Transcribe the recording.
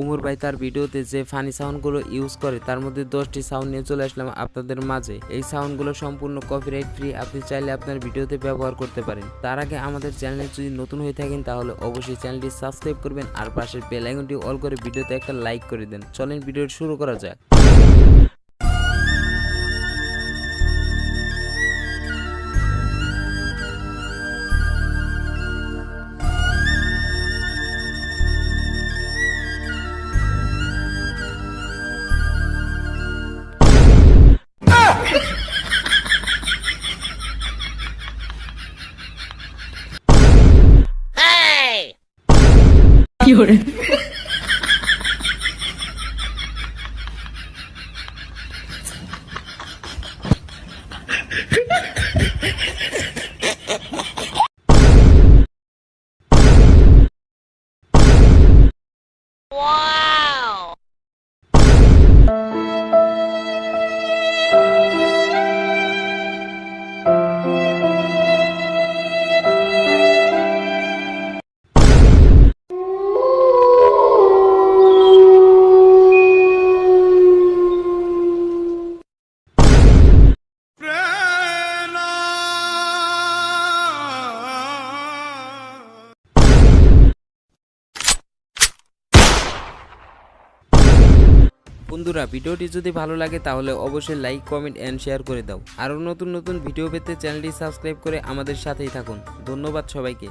উমর ভাই তার ভিডিওতে যে ফানি সাউন্ডগুলো ইউজ করে তার মধ্যে 10টি সাউন্ড নিয়ে চলে আসলাম আপনাদের মাঝে। এই সাউন্ডগুলো সম্পূর্ণ কপিরাইট ফ্রি, আপনি চাইলে আপনার ভিডিওতে ব্যবহার করতে পারেন। তার আগে আমাদের চ্যানেলে যদি নতুন হয়ে থাকেন তাহলে অবশ্যই চ্যানেলটি সাবস্ক্রাইব করবেন আর পাশের বেল আইকনটি অল করে ভিডিওতে একটা লাইক করে দেন। চলেন ভিডিও শুরু করা যাক। Wow! বন্ধুরা, ভিডিওটি যদি ভালো লাগে তাহলে অবশ্যই লাইক, কমেন্ট এন্ড শেয়ার করে দাও। আরও নতুন নতুন ভিডিও পেতে চ্যানেলটি সাবস্ক্রাইব করে আমাদের সাথেই থাকুন। ধন্যবাদ সবাইকে।